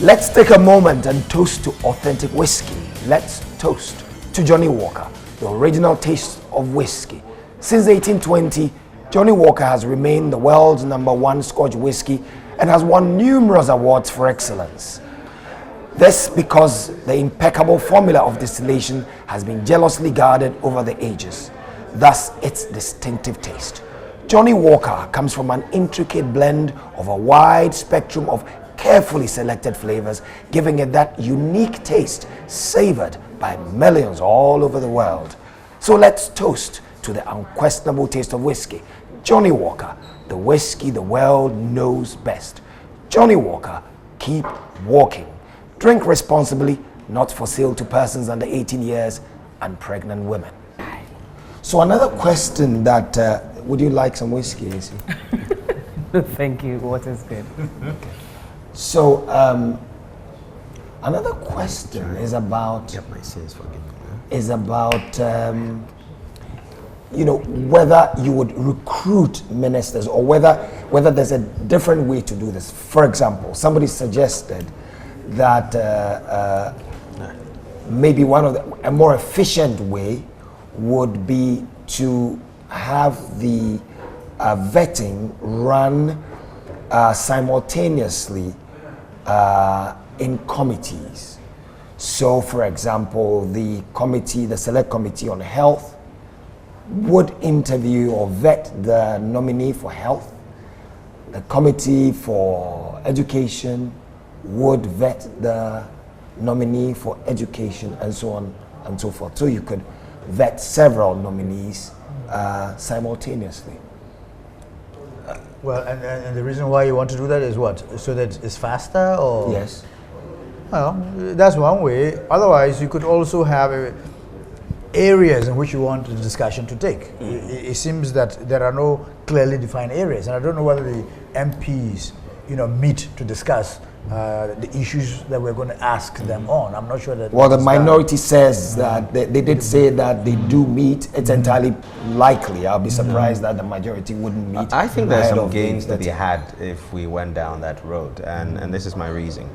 Let's take a moment and toast to authentic whiskey. Let's toast to Johnnie Walker, the original taste of whiskey. Since 1820, Johnnie Walker has remained the world's #1 Scotch whiskey and has won numerous awards for excellence. This because the impeccable formula of distillation has been jealously guarded over the ages, thus its distinctive taste. Johnnie Walker comes from an intricate blend of a wide spectrum of carefully selected flavors, giving it that unique taste savored by millions all over the world. So let's toast to the unquestionable taste of whiskey. Johnnie Walker, the whiskey the world knows best. Johnnie Walker, keep walking. Drink responsibly, not for sale to persons under 18 years and pregnant women. So another question that, would you like some whiskey, Izzy? Thank you, water's good. So another question is about, you know, whether you would recruit ministers or whether there's a different way to do this. For example, somebody suggested that maybe a more efficient way would be to have the vetting run simultaneously in committees. So, for example, the select committee on health would interview or vet the nominee for health. The committee for education would vet the nominee for education, and so on and so forth. So you could vet several nominees simultaneously. Well, and the reason why you want to do that is what? So that it's faster, or? Yes. Well, that's one way. Otherwise, you could also have areas in which you want the discussion to take. It seems that there are no clearly defined areas, and I don't know whether the MPs, meet to discuss the issues that we're going to ask them on. I'm not sure that. Well, the minority says that they did say that they do meet. It's entirely likely. I'll be surprised that the majority wouldn't meet. I think there's some gains to be had if we went down that road, and this is my reason.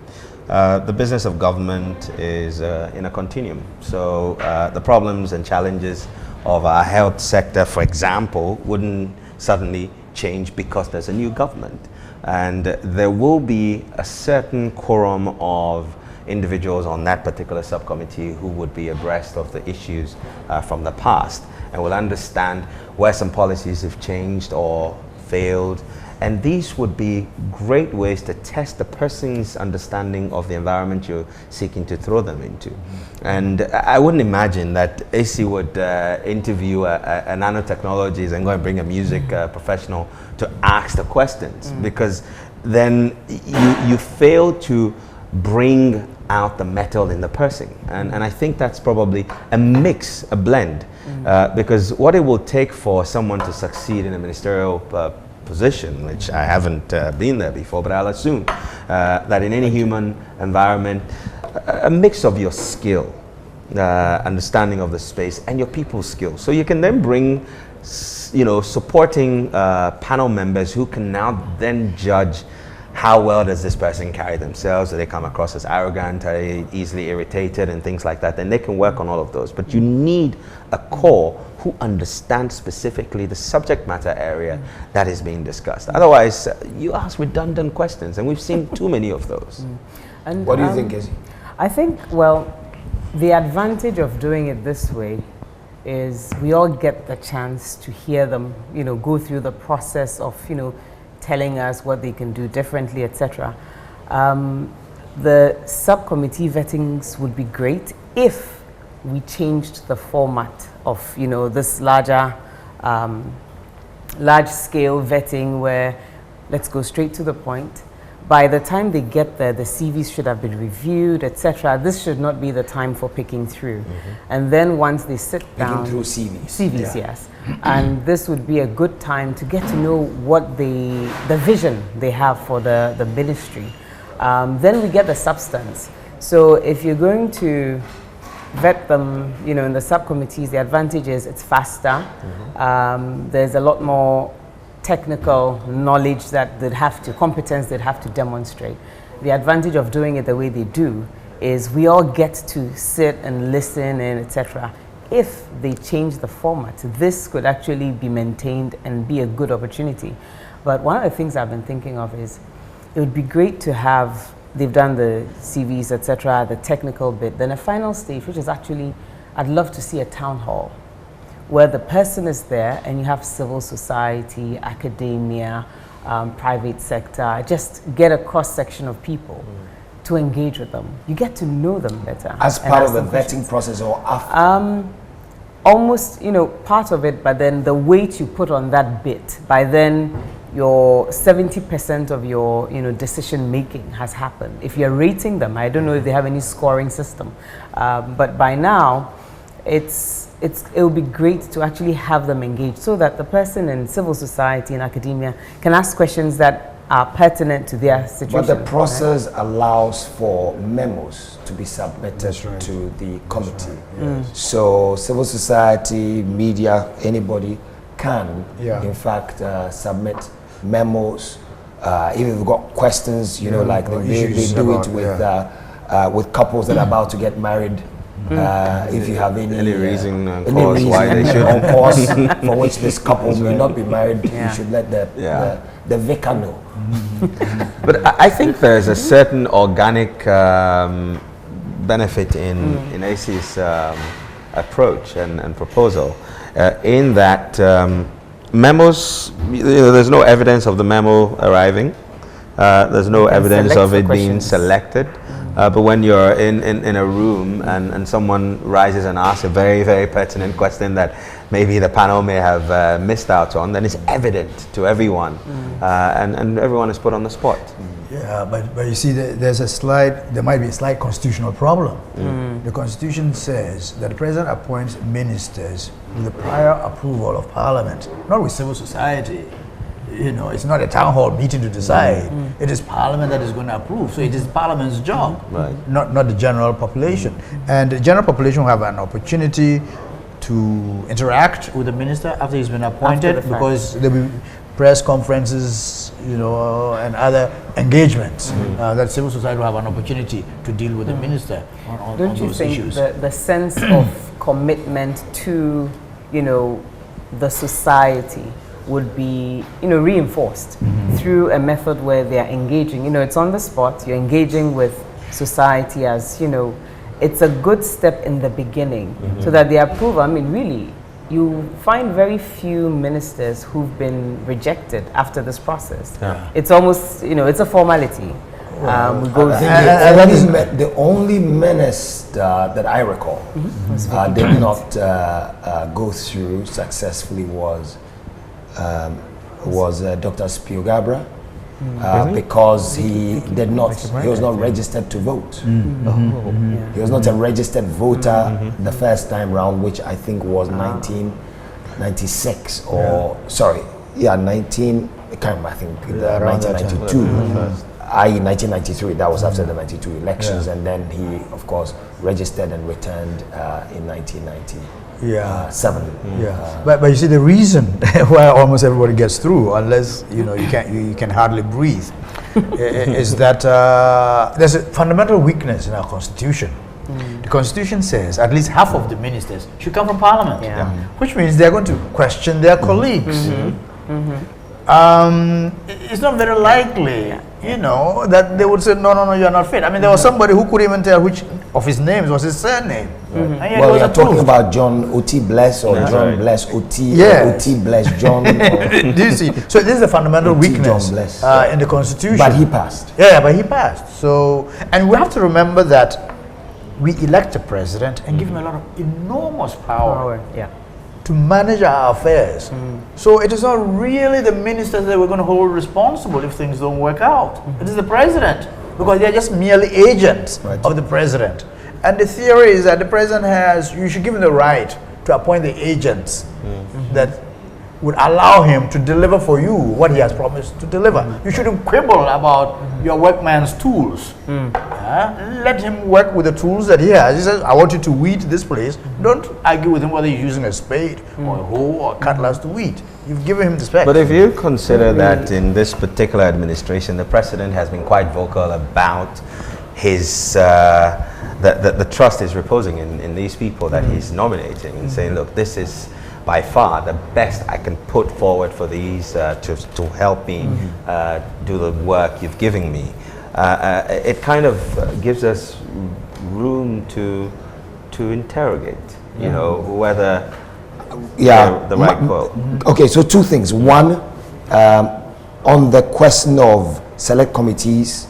The business of government is in a continuum. So the problems and challenges of our health sector, for example, wouldn't suddenly change because there's a new government. And there will be a certain quorum of individuals on that particular subcommittee who would be abreast of the issues from the past and will understand where some policies have changed or failed. And these would be great ways to test the person's understanding of the environment you're seeking to throw them into. And I wouldn't imagine that AC would interview a nanotechnologies and go and bring a music professional to ask the questions, because then you fail to bring out the metal in the person. And I think that's probably a mix, a blend, because what it will take for someone to succeed in a ministerial position, which I haven't been there before, but I'll assume that in any human environment, a mix of your skill, understanding of the space, and your people's skills. So you can then bring, supporting panel members who can now then judge how well does this person carry themselves? Do they come across as arrogant, are they easily irritated, and things like that? Then they can work on all of those. But you need a core who understands specifically the subject matter area that is being discussed. Otherwise, you ask redundant questions, and we've seen too many of those. And what do you think, Izzy? I think, well, the advantage of doing it this way is we all get the chance to hear them, go through the process of, telling us what they can do differently, etc. The subcommittee vettings would be great if we changed the format of, this large-scale vetting where let's go straight to the point. By the time they get there, the CVs should have been reviewed, etc. This should not be the time for picking through. And then once they sit down... Picking through CVs. CVs, yes. And this would be a good time to get to know what the vision they have for the ministry. Then we get the substance. So if you're going to vet them, in the subcommittees, the advantage is it's faster. There's a lot more technical knowledge that competence they'd have to demonstrate. the advantage of doing it the way they do is we all get to sit and listen and etc. If they change the format, this could actually be maintained and be a good opportunity. But one of the things I've been thinking of is it would be great to have, they've done the CVs, etc., the technical bit, then a final stage, which is actually, I'd love to see a town hall where the person is there and you have civil society, academia, private sector, just get a cross-section of people to engage with them. You get to know them better. As part of the vetting process or after? Almost, part of it, but then the weight you put on that bit, by then your 70% of your, decision making has happened. If you're rating them, I don't know if they have any scoring system, but by now, it will be great to actually have them engaged so that the person in civil society and academia can ask questions that are pertinent to their situation. But the process allows for memos to be submitted to the committee. So civil society, media, anybody can, in fact, submit memos. If you've got questions, like they do it with couples that are about to get married. If you have any reason why they should, or cause for which this couple may not be married, you should let the vicar know. But I think there's a certain organic benefit in AC's approach and proposal, in that memos, there's no evidence of the memo arriving. There's no evidence of it being selected. But when you're in a room and someone rises and asks a very, very pertinent question that maybe the panel may have missed out on, then it's evident to everyone, and everyone is put on the spot. Yeah, but you see, there might be a slight constitutional problem. The Constitution says that the President appoints ministers with the prior approval of Parliament, not with civil society. It's not a town hall meeting to decide. It is Parliament that is going to approve. So it is Parliament's job, not the general population. And the general population will have an opportunity to interact with the minister after he's been appointed, because there will be press conferences, and other engagements that civil society will have an opportunity to deal with the minister on Don't you those think issues. the sense of commitment to, the society would be, reinforced through a method where they are engaging. It's on the spot. You're engaging with society as, it's a good step in the beginning, so that they approve. Really, you find very few ministers who've been rejected after this process. It's almost, it's a formality. The only minister that I recall did not go through successfully was Dr. Spiogabra, because he was not registered to vote. He was not a registered voter the first time round, which I think was 1996 or 1992, i.e. 1993. That was after the 92 elections, and then he, of course, registered and returned in 1997. But you see, the reason why almost everybody gets through, unless you can hardly breathe, is that there's a fundamental weakness in our Constitution. The Constitution says at least half of the ministers should come from Parliament, which means they're going to question their colleagues. It's not very likely, that they would say, no, you're not fit. There was somebody who couldn't even tell which of his names was his surname. Well, you're talking about John O.T. Bless or John Bless O.T. O.T. Bless John. Do you see? So this is a fundamental weakness in the Constitution. But he passed. Yeah, but he passed. So, and we have to remember that we elect a president and give him a lot of enormous power. To manage our affairs. So it is not really the ministers that we're going to hold responsible if things don't work out. It is the president, because they're just merely agents of the president. And the theory is that the president you should give him the right to appoint the agents that would allow him to deliver for you what he has promised to deliver. You shouldn't quibble about your workman's tools. Let him work with the tools that he has. He says, I want you to weed this place. Don't argue with him whether he's using a spade or a hoe or a cutlass to weed. You've given him the spec. But if you consider that in this particular administration, the president has been quite vocal about his the trust he's reposing in these people that he's nominating, and saying, look, this is by far the best I can put forward for these to help me do the work you've given me. It kind of gives us room to interrogate, you know, whether the right quote. Okay, so two things. One, on the question of select committees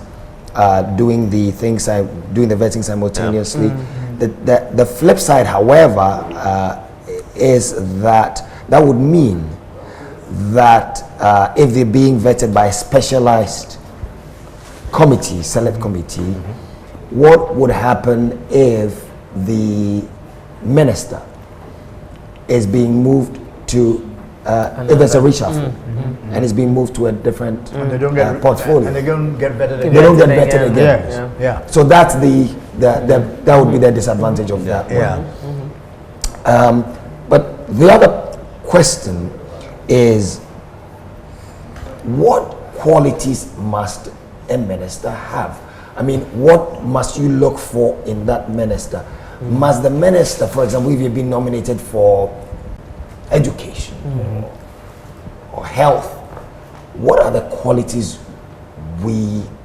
doing the vetting simultaneously. The flip side, however, is that would mean that if they're being vetted by a specialized committee, select committee, what would happen if the minister is being moved to if there's a reshuffle and it's being moved to a different and they don't get portfolio, and they don't get vetted again. they don't get vetted again. Yes. Yeah. So that's that would be the disadvantage of that. But the other question is, what qualities must a minister have? I mean, what must you look for in that minister? Must the minister, for example, if you've been nominated for education or health, what are the qualities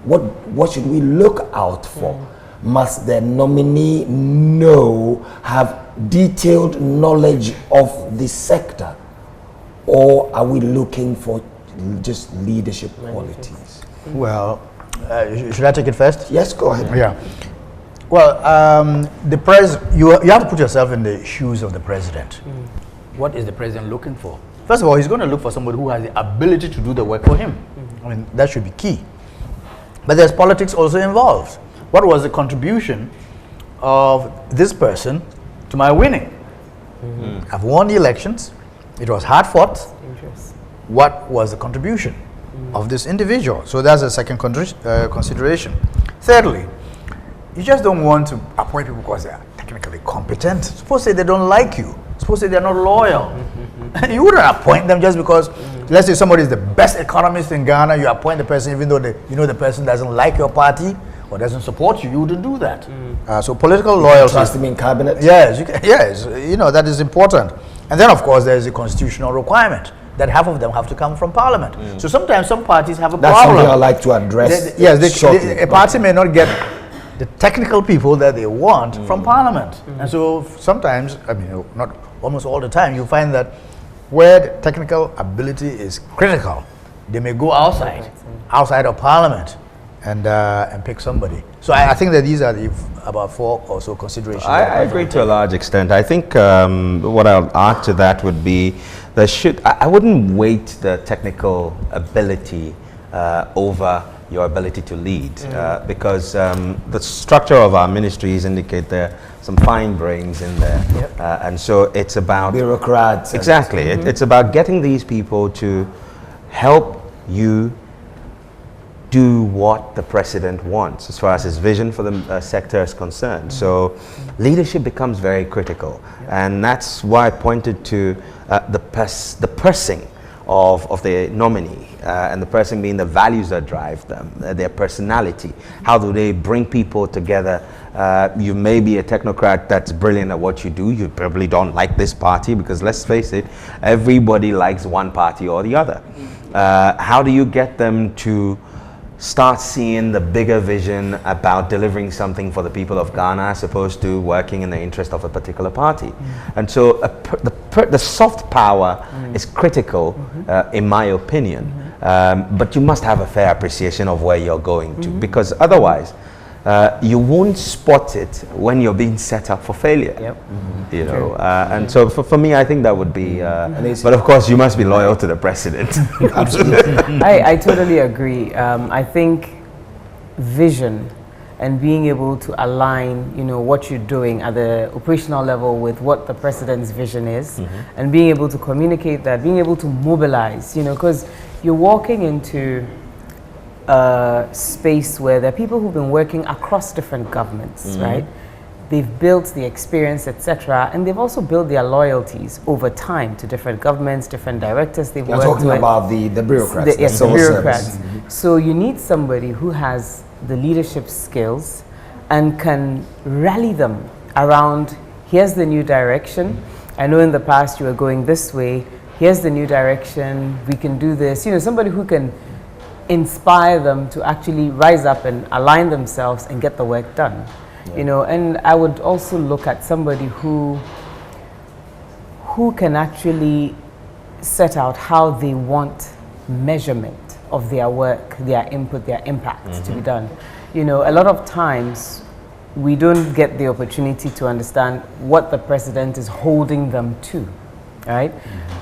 what should we look out for? Must the nominee have detailed knowledge of the sector, or are we looking for just leadership qualities? Well, should I take it first? Yes, go ahead. Yeah. Well, you have to put yourself in the shoes of the president. What is the president looking for? First of all, he's going to look for somebody who has the ability to do the work for him. I mean, that should be key. But there's politics also involved. What was the contribution of this person to my winning? I've won the elections. It was hard fought. What was the contribution of this individual? So that's a second consideration. Thirdly, you just don't want to appoint people because they are technically competent. Suppose say they don't like you. Suppose say they're not loyal. You wouldn't appoint them just because, let's say somebody is the best economist in Ghana, you appoint the person even though the person doesn't like your party or doesn't support you. You wouldn't do that. So political loyalty. Trust him in cabinet? Yes, that is important. And then of course there's a constitutional requirement that half of them have to come from parliament. So sometimes some parties have a problem. That's something I'd like to address. A party may not get the technical people that they want from parliament. And so sometimes, I mean, not almost all the time, you find that where the technical ability is critical, they may go outside of parliament and pick somebody. So I think that these are about 4 or so considerations. I agree to a large extent. I think what I'll add to that would be I wouldn't weight the technical ability over your ability to lead, because the structure of our ministries indicate there are some fine brains in there, and so it's about bureaucrats. Exactly, it's about getting these people to help you do what the president wants as far as his vision for the sector is concerned. So leadership becomes very critical, and that's why I pointed to the pressing of the nominee, and the person being the values that drive them, their personality. How do they bring people together? You may be a technocrat that's brilliant at what you do. You probably don't like this party, because let's face it, everybody likes one party or the other. How do you get them to start seeing the bigger vision about delivering something for the people of Ghana as opposed to working in the interest of a particular party? And so the soft power is critical, in my opinion, but you must have a fair appreciation of where you're going to, because otherwise you won't spot it when you're being set up for failure. You know, and so for me, I think that would be, but of course you must be loyal to the president. Absolutely. I totally agree. I think vision and being able to align, what you're doing at the operational level with what the president's vision is, and being able to communicate that, being able to mobilize, because you're walking into a space where there are people who've been working across different governments, right? They've built the experience, etc., and they've also built their loyalties over time to different governments, different directors they've You're worked talking with. about the bureaucrats, Yes, the civil bureaucrats. service. So you need somebody who has the leadership skills and can rally them around, here's the new direction. I know in the past you were going this way. Here's the new direction. We can do this. Somebody who can inspire them to actually rise up and align themselves and get the work done. And I would also look at somebody who can actually set out how they want measurement of their work, their input, their impact to be done. A lot of times we don't get the opportunity to understand what the president is holding them to, right?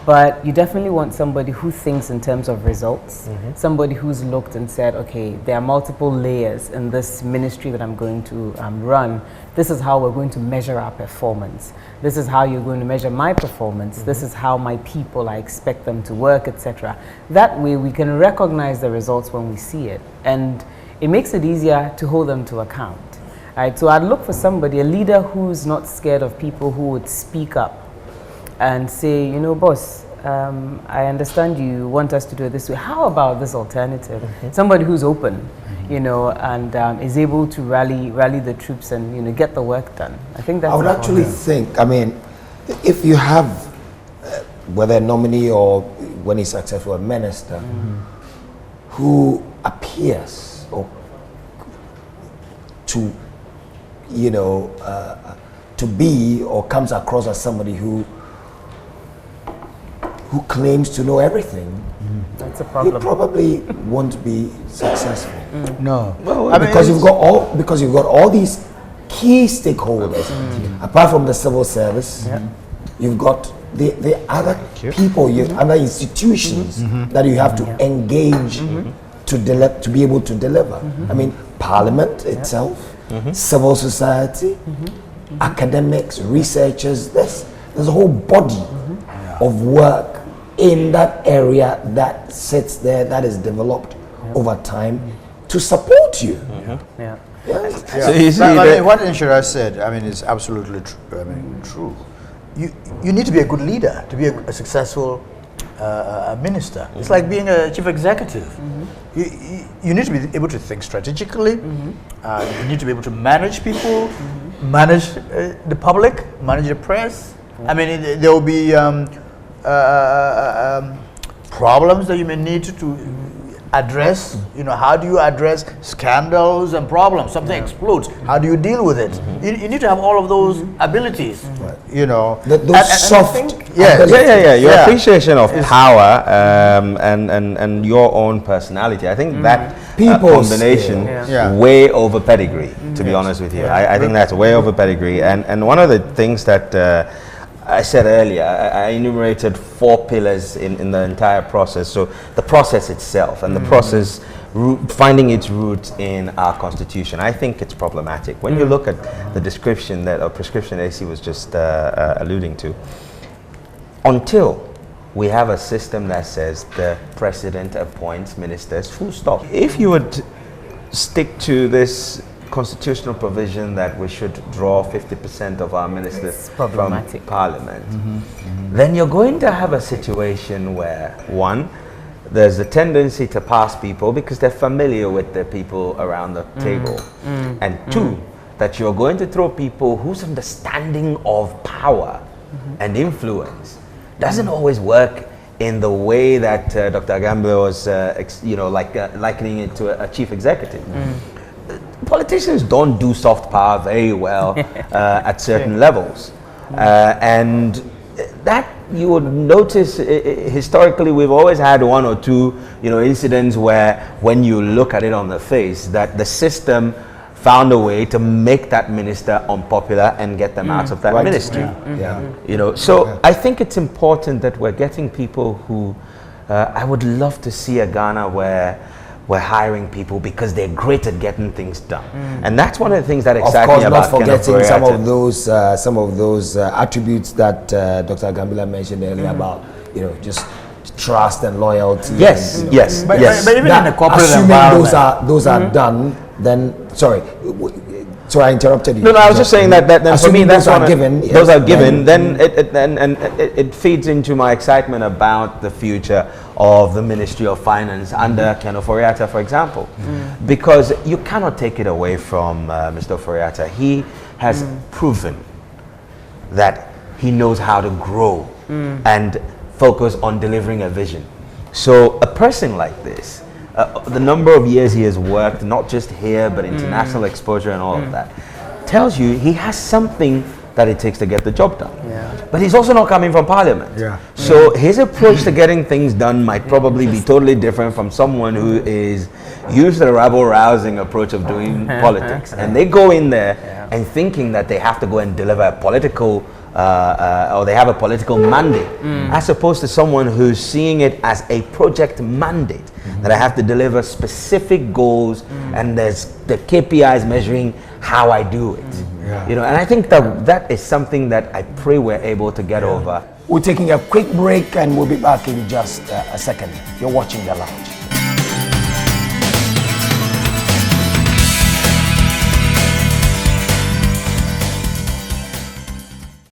But you definitely want somebody who thinks in terms of results, somebody who's looked and said, okay, there are multiple layers in this ministry that I'm going to run. This is how we're going to measure our performance. This is how you're going to measure my performance. This is how my people, I expect them to work, etc. That way we can recognize the results when we see it. And it makes it easier to hold them to account. Right? So I'd look for somebody, a leader who's not scared of people, who would speak up and say, boss, I understand you want us to do it this way. How about this alternative? Somebody who's open, and is able to rally the troops and, get the work done. I think that's I would actually think, if you have, whether a nominee or when he's successful, a minister who appears or to, to be or comes across as somebody who claims to know everything, that's a problem. You probably won't be successful. No. Well, because you've got all these key stakeholders. Apart from the civil service, you've got the other people, other institutions that you have to engage to be able to deliver. Parliament itself, civil society, academics, researchers. There's a whole body of work in that area that sits there, that is developed over time to support you. So you see what Nhyira said, is absolutely true. You need to be a good leader to be a successful minister. It's like being a chief executive. You need to be able to think strategically. You need to be able to manage people, manage the public, manage the press. There will be problems that you may need to address. How do you address scandals and problems? Something explodes. How do you deal with it? You need to have all of those abilities. Those soft. Your appreciation of power and your own personality. I think that combination way over pedigree. To be honest with you, I think that's way over pedigree. And one of the things that I said earlier, I enumerated 4 pillars in the entire process. So the process itself and the process finding its roots in our constitution, I think it's problematic. When you look at the description or prescription that AC was just alluding to, until we have a system that says the president appoints ministers, full stop. If you would stick to this constitutional provision that we should draw 50% of our ministers from parliament, then you're going to have a situation where, one, there's a tendency to pass people because they're familiar with the people around the table, and two, that you're going to throw people whose understanding of power and influence doesn't always work in the way that Dr. Agambilla was likening it to a chief executive. Politicians don't do soft power very well at certain levels. And that you would notice historically we've always had 1 or 2 incidents where when you look at it on the face that the system found a way to make that minister unpopular and get them out of that ministry. So I think it's important that we're getting people who I would love to see a Ghana where we're hiring people because they're great at getting things done. And that's one of the things that excites me Of about course, not forgetting Kenneth some of those attributes that Dr. Agambilla mentioned earlier about, just trust and loyalty. Yes, and, yes, But, yes. but even in the corporate assuming environment, those are done, then sorry, I interrupted you. No, I was just saying that then for me assuming that's those are one of- given. Those yes, are given. Then it feeds into my excitement about the future of the Ministry of Finance under Ken Ofori-Atta, for example, because you cannot take it away from Mr. Ofori-Atta. He has proven that he knows how to grow and focus on delivering a vision. So a person like this, the number of years he has worked, not just here, but international exposure and all of that, tells you he has something that it takes to get the job done. Yeah. But he's also not coming from Parliament. Yeah. So his approach to getting things done might probably be totally different from someone who is used to the rabble-rousing approach of doing politics. And they go in there and thinking that they have to go and deliver a political or they have a political mandate, as opposed to someone who's seeing it as a project mandate, that I have to deliver specific goals and there's the KPIs measuring how I do it. And I think that is something that I pray we're able to get over. We're taking a quick break and we'll be back in just a second. You're watching The Lounge.